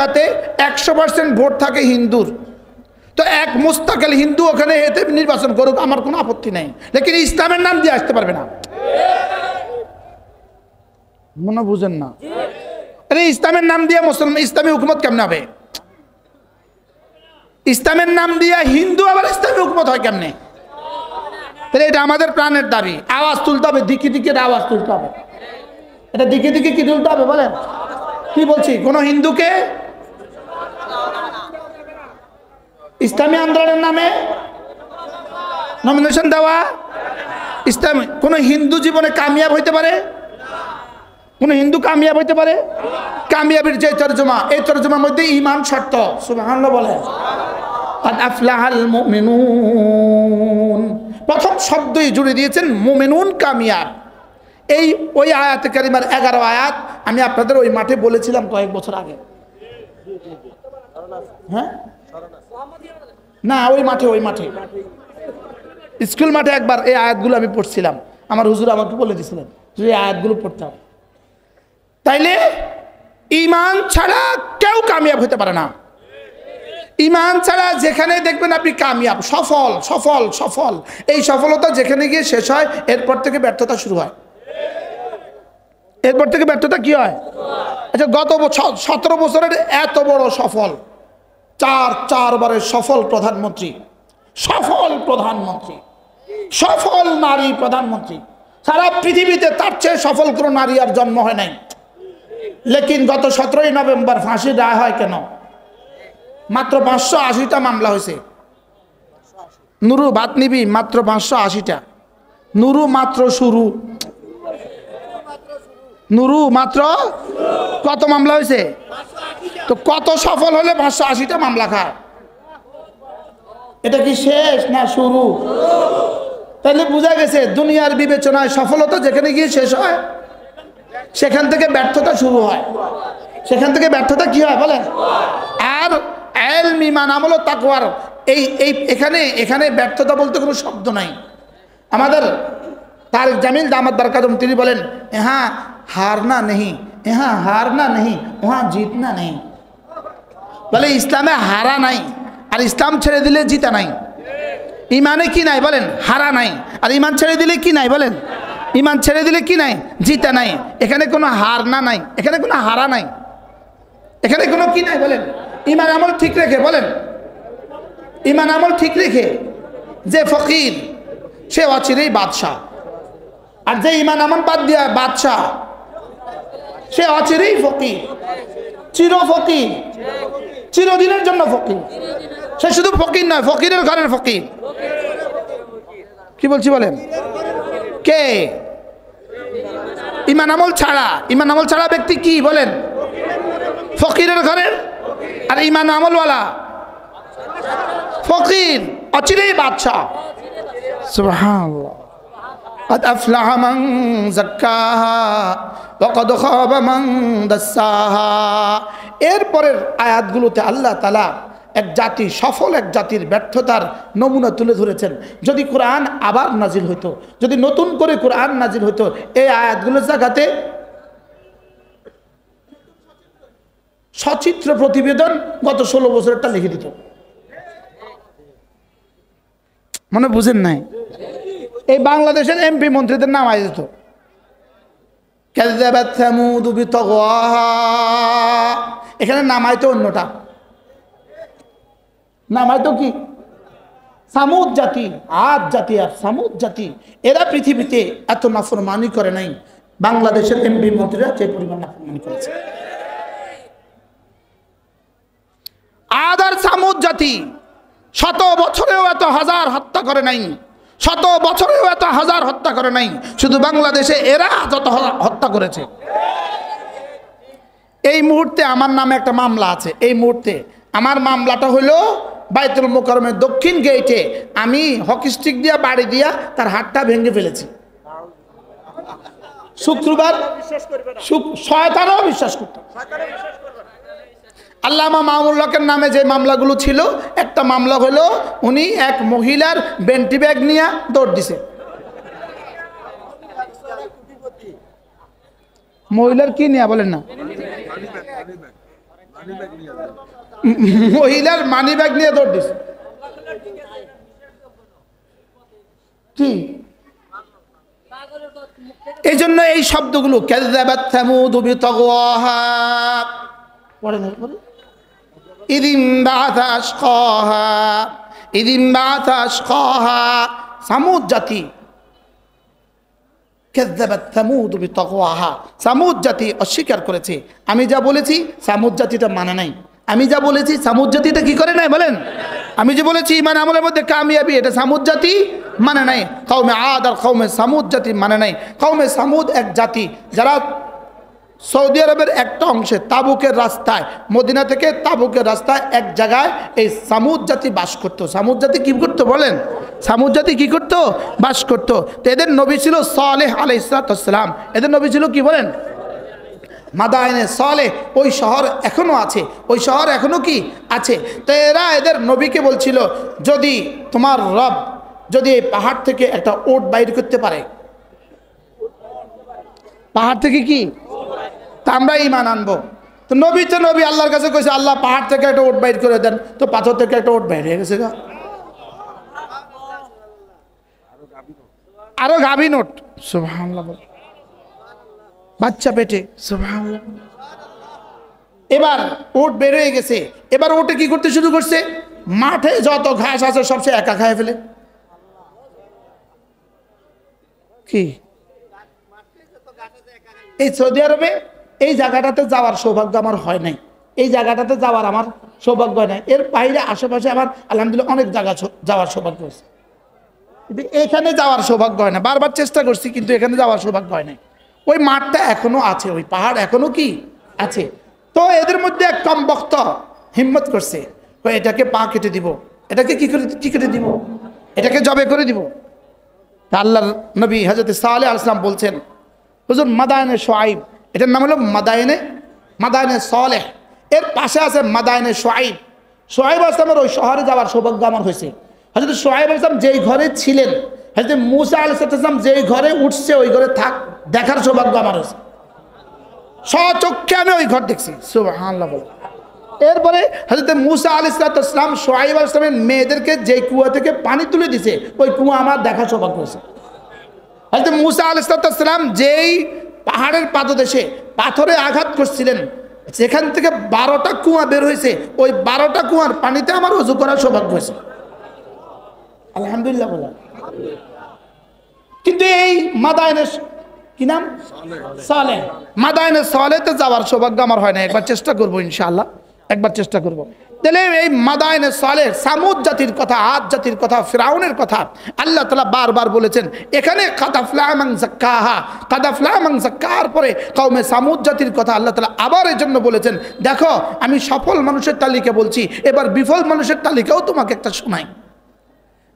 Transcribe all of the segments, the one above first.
জায়গাতে 100% ভোট থাকে হিন্দুর, তো এক মুস্তাকিল হিন্দু ওখানে এতে নির্বাচন করুক, আমার কোনো আপত্তি নাই, লেকিন ইসলামের নাম দিয়ে আসতে পারবে না। মনে বুঝেন না? আরে ইসলামের নাম দিয়ে মুসলমান ইসলামী হুকুমত কেমনে হবে? ইসলামের নাম দিয়ে হিন্দু আবার ইসলামী হুকুমত হয় কেমনে? তাহলে এটা আমাদের প্রাণের দাবি, আওয়াজ তুলতে হবে, দিকে দিকে আওয়াজ তুলতে হবে। এটা দিকে দিকে কি তুলতে হবে বলেন? কি বলছি, কোন হিন্দুকে ইসলামী আন্দোলনের নামে নমিনেশন দেওয়া ইসলাম কোন হিন্দু জীবনে কামিয়াব হইতে পারে? কোন হিন্দু কামিয়াব হইতে পারে? কামিয়াবির যে তরজমা, এই তরজমার মধ্যে ঈমান শর্ত। সুবহানাল্লাহ বলেন। কাদ আফলাহাল মুমিনুন, প্রথম শব্দই জুড়ে দিয়েছেন মুমিনুন, কামিয়াব। এই ওই আয়াতে কারিমার 11 আয়াত আমি আপনাদের ওই মাঠে বলেছিলাম কয়েক বছর আগে। হ্যাঁ না, ওই মাঠে স্কুল মাঠে একবার এই আয়াতগুলো আমি পড়ছিলাম। আমার হুজুর আমাকে বলে দিয়েছিলেন যে এই আয়াতগুলো পড়তে হবে। তাইলে ঈমান ছাড়া কেউ কামিয়াব হতে পারে না। ঈমান ছাড়া যেখানে দেখবেন আপনি কামিয়াব, সফল সফল সফল, এই সফলতা যেখানে গিয়ে শেষ হয় এরপর থেকে ব্যর্থতা শুরু হয়। এরপর থেকে ব্যর্থতা কি হয়? আচ্ছা, গত 17 বছরের এত বড় সফল, চারবারের সফল প্রধানমন্ত্রী, সফল নারী প্রধানমন্ত্রী, সারা পৃথিবীতে তার চেয়ে সফল কোনো নারী আর জন্ম হয় নাই। লেকিন গত 17ই নভেম্বর ফাঁসির রায় হয় কেন? মাত্র 580টা মামলা হয়েছে। নুরু ভাত নিবি, মাত্র 580টা। নুরু মাত্র শুরু, নুরু মাত্র কত মামলা হয়েছে? তো কত সফল হলে 580টা মামলা খায়? এটা কি শেষ না শুরু? তাহলে বোঝা গেছে দুনিয়ার বিবেচনায় সফলতা যেখানে গিয়ে শেষ হয় সেখান থেকে ব্যর্থতা শুরু হয়। সেখান থেকে ব্যর্থতা কি হয় বলেন? আর ইলম, ঈমান, আমল ও তাকওয়ার এখানে ব্যর্থতা বলতে কোনো শব্দ নাই। আমাদের তারিক জামিল দামাত বরকাতুম তিনি বলেন, হ্যাঁ হারনা নেই, হ্যাঁ হারনা নেই, ওহা জিতনা নেই। বলে ইসলামে হারা নাই, আর ইসলাম ছেড়ে দিলে জিতা নাই। ইমানে কি নাই বলেন? হারা নাই। আর ইমান ছেড়ে দিলে কি নাই বলেন? ইমান ছেড়ে দিলে কি নাই? জিতা নাই। এখানে কোনো হারনা নাই, এখানে কোনো হারা নাই, এখানে কোনো কি নাই বলেন? ইমান আমল ঠিক রেখে বলেন, ইমান আমল ঠিক রেখে যে ফকির সে অচিরেই বাদশাহ, আর যে ইমান আমল বাদ দিয়া বাদশাহ সে অচিরেই ফকির, চির ফকির, চিরদিনের জন্য ফকির। সে শুধু ফকির নয়, ফকিরের ঘরের ফকির। কি বলছি বলেন? কে? ইমান আমল ছাড়া ব্যক্তি কি বলেন? ফকিরের ঘরের। আর ইমান আমলওয়ালা ফকির, অচিরেই বাদশাহ। সুবহানাল্লাহ। قد أفلح من زكاها وقد خاب من دساها। এরপরের আয়াতগুলোতে আল্লাহ তাআলা এক জাতি, সফল এক জাতির ব্যর্থতার নমুনা তুলে ধরেছেন। যদি কোরআন আবার নাজিল হইতো, যদি নতুন করে কোরআন নাজিল হইতো, এই আয়াতগুলোর জায়গাতে সচিত্র প্রতিবেদন গত 16 বছরেরটা লিখে দিত। মনে বুঝেন নাই? এই বাংলাদেশের এমপি মন্ত্রীদের নাম আয় যেত, কাযাবাত সামুদ বিতাগওয়াহা, এখানে নামাইতো অন্যটা, নামাইতো কি? সামুদ জাতি, আদ জাতি আর সামুদ জাতি, এরা পৃথিবীতে এত নাফরমানি করে নাই বাংলাদেশের এমপি মন্ত্রীরা যে পরিমাণ নাফরমানি করেছে। আদ আর সামুদ জাতি 100 বছরেও এত হাজার হত্যা করে নাই, 100 বছরেও এত হাজার হত্যা করে নাই। শুধু বাংলাদেশে এরা যত হত্যা করেছে। এই মুহূর্তে আমার নামে একটা মামলা আছে। এই মুহূর্তে আমার মামলাটা হলো বাইতুল মুকাররমের দক্ষিণ গেটে আমি হকি স্টিক দিয়া বাড়ি দিয়া তার হাতটা ভেঙে ফেলেছি। শুক্রবার, শয়তানও বিশ্বাস করত। আল্লামা মামুনুল হকের নামে যে মামলাগুলো ছিল, একটা মামলা হলো উনি এক মহিলার বেন্টি ব্যাগ নিয়ে দৌড় দিছে। মহিলার কি নিয়ে বলেন না? মহিলার মানি ব্যাগ নিয়ে দৌড় দিছে কি এই জন্য এই শব্দগুলো কাযাবাত সামুদ বিতাগওয়াহা পড়ে না পড়ে ইদিম বাআসা আশকাহা ইদিম বাআসা আশকাহা সামুদ জাতি কাযাবাত সামুদ বিতাগওয়াহা সামুদ জাতি অস্বীকার করেছে আমি যা বলেছি সামুদ জাতিটা মানে নাই আমি যা বলেছি সামুদ জাতিটা কি করে নাই বলেন আমি যে বলেছি ঈমান আমলের মধ্যে কামিয়াবি এটা সামুদ জাতি মানে নাই কওমে আদ আর কওমে সামুদ জাতি মানে নাই কওমে সামুদ এক জাতি যারা সৌদি আরবের একটা অংশে তাবুকের রাস্তায় মদিনা থেকে তাবুকের রাস্তায় এক জায়গায় এই সামুদ জাতি বাস করত সামুদ জাতি কি করতো বলেন সামুদ জাতি কি করতো বাস করতো তো এদের নবী ছিল সালেহ আলাইহিস সালাম এদের নবী ছিল কি বলেন মাদায়েনে সালেহ ওই শহর এখনো আছে ওই শহর এখনো কি আছে তো এরা এদের নবীকে বলছিল যদি তোমার রব যদি এই পাহাড় থেকে একটা ওট বাইর করতে পারে পাহাড় থেকে কি তা আমরা ঈমান আনবো তো নবী আল্লাহর কাছে কইছে আল্লাহ পাহাড় থেকে একটা ওট বাইর করে দেন তো পাথর থেকে একটা ওট বাইর হয়ে গেছে আরো গাভী নোট সুবহানাল্লাহ বাচ্চা পেটে সুবহানাল্লাহ এবার ওট বের হয়ে গেছে এবার ওটে কি করতে শুরু করছে মাঠে যত ঘাস আছে সব সে একা খায় ফেলে কি এই সৌদি আরবে এই জায়গাটাতে যাওয়ার সৌভাগ্য আমার হয় নাই এই জায়গাটাতে যাওয়ার আমার সৌভাগ্য হয় নাই এর বাইরে আশেপাশে আমার আলহামদুলিল্লাহ অনেক জায়গা যাওয়ার সৌভাগ্য হয়েছে কিন্তু এখানে যাওয়ার সৌভাগ্য হয় না বারবার চেষ্টা করছি কিন্তু এখানে যাওয়ার সৌভাগ্য হয় নাই ওই মাঠটা এখনো আছে ওই পাহাড় এখনো কি আছে তো এদের মধ্যে এক কম বক্ত হিম্মত করছে এটাকে পা কেটে দিব এটাকে কি করে দিব এটাকে জবে করে দিব তা আল্লাহর নবী হযরত সালেহ আলাইহিস সালাম বলছেন হুজুর মাদায়েনে শুআইব এটার নাম হলো মাদায়েনে সালেহ এর পাশে আছে মাদায়েনে শুআইব আলাইহিস সালামের ওই শহরে যাওয়ার সৌভাগ্য আমার হয়েছে হযরত শুআইব আলাইহিস সালাম যেই ঘরে ছিলেন হযরত মূসা আলাইহিস সালাম যেই ঘরে উঠছে ওই ঘরে দেখার সৌভাগ্য আমার হয়েছে স্বচক্ষে আমি ওই ঘর দেখছি সুবহানাল্লাহ এরপরে হযরত মূসা আলাইহিস সালাম শুআইব আলাইহিস সালামের মেয়েদেরকে যেই কুয়া থেকে পানি তুলে দিছে ওই কুয়া আমার দেখার সৌভাগ্য হয়েছে হযরত মূসা আলাইহিস সালাম যেই পাহাড়ের পাদদেশে পাথরে আঘাত করছিলেন সেখান থেকে 12টা কুয়া বের হয়েছে ওই 12টা কুয়ার পানিতে আমার ওযু করার সৌভাগ্য হয়েছে আলহামদুলিল্লাহ বলা কিন্তু এই মাদায়েনে কি নাম সালেহ মাদায়েনে সালেহতে যাওয়ার সৌভাগ্য আমার হয় না একবার চেষ্টা করব ইনশাআল্লাহ একবার চেষ্টা করব তাহলে এই মাদায়েনে সালেহ সামুদ জাতির কথা আদ জাতির কথা ফিরাউনের কথা আল্লাহ তাআলা বারবার বলেছেন এখানে কাদ আফলাহা মান যাক্কাহার পরে কওমে সামুদ জাতির কথা আল্লাহ তাআলা আবার এর জন্য বলেছেন দেখো আমি সফল মানুষের তালিকা বলছি এবার বিফল মানুষের তালিকাও তোমাকে একটা শোনাই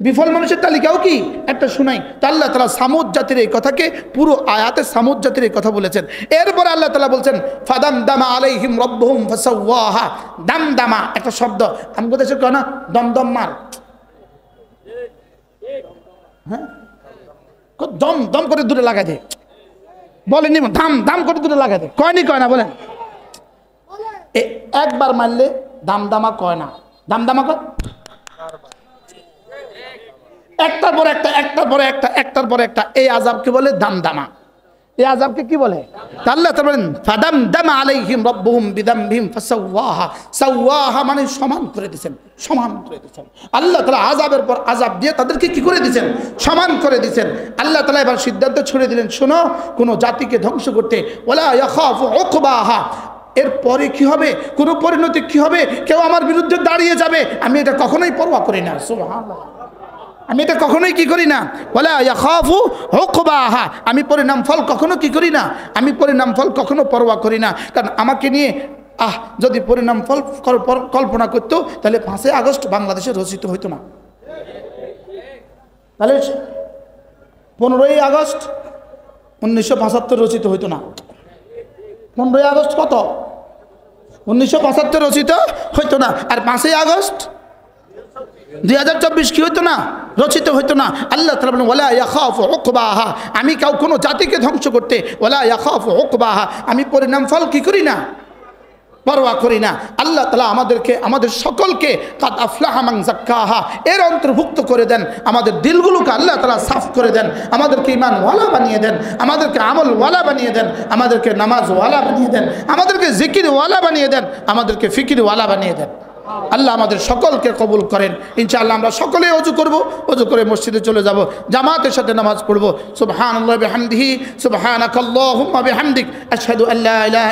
বিফল মানুষের তালিকাও কি একটা শুনাই তা আল্লাহ তাআলা সামুদ জাতির এই কথাকে পুরো আয়াতে সামুদ জাতির এই কথা বলেছেন এরপর আল্লাহ তাআলা বলছেন ফাদামদামা আলাইহিম রাব্বুহুম ফাসাওয়াহা দামদামা একটা শব্দ আমাদের দেশে কয় না দমদম মার হ্যাঁ দম দম করে দূরে লাগাই দে বলেনি দাম দাম করে দূরে লাগাই দে কয় না বলেন একবার মারলে দামদামা কয় না দামদামা কয় একটার পর একটা এই আযাবকে বলে দামদামা এই আযাবকে কি বলে আল্লাহ তাআলা বলেন ফাদামদামা আলাইহিম রাব্বুহুম বিদামবিহিম ফাসাওয়াহা মানে সমান করে দিবেন আল্লাহ তাআলা আযাবের পর আযাব দিয়ে তাদেরকে কি করে দিবেন সমান করে দিবেন আল্লাহ তাআলা এবার সিদ্ধান্ত ছুড়ে দিলেন শোনো কোন জাতিকে ধ্বংস করতে ওয়ালা ইয়াখাফু উকবাহা এরপরে কি হবে কোন পরিণতি কি হবে কেউ আমার বিরুদ্ধে দাঁড়িয়ে যাবে আমি এটা কখনোই পরোয়া করি না সুবহানাল্লাহ আমি এটা কখনোই কি করি না ওয়ালা ইয়াখাফু উকবাহা আমি পরিণাম ফল কখনো কি করি না আমি পরিণাম ফল কখনো পরোয়া করি না কারণ আমাকে নিয়ে যদি পরিণাম ফল কল্পনা করতো তাহলে 5 আগস্ট বাংলাদেশে রচিত হইতো না তাহলে 15ই আগস্ট 1975 রচিত হইতো না 15ই আগস্ট কত 1975 রচিত হইতো না আর 5ই আগস্ট 2024 কি হইতো না রচিত হইতো না আল্লাহ তাআলা বলেন ওয়ালা ইয়াখাফু উকবাহা আমি কোনো জাতিকে ধ্বংস করতে ওয়ালা ইয়াখাফু উকবাহা আমি পরিণাম ফল কি করি না পরোয়া করি না। আল্লাহ তাআলা আমাদেরকে, আমাদের সকলকে কাদ আফলাহা মান যাক্কাহা এর অন্তর্ভুক্ত করে দেন। আমাদের দিলগুলোকে আল্লাহ তাআলা সাফ করে দেন, আমাদেরকে ঈমানওয়ালা বানিয়ে দেন, আমাদেরকে আমলওয়ালা বানিয়ে দেন, আমাদেরকে নামাজওয়ালা বানিয়ে দেন, আমাদেরকে জিকিরওয়ালা বানিয়ে দেন, আমাদেরকে ফিকিরওয়ালা বানিয়ে দেন। আল্লাহ আমাদের সকলকে কবুল করেন। ইনশাআল্লাহ আমরা সকলেই ওযু করব, ওযু করে মসজিদে চলে যাব, জামাতের সাথে নামাজ পড়ব। সুবহানাল্লাহি বিহামদিহি, সুবহানাকাল্লাহুম্মা বিহামদিক, আশহাদু আল্লা ইলাহা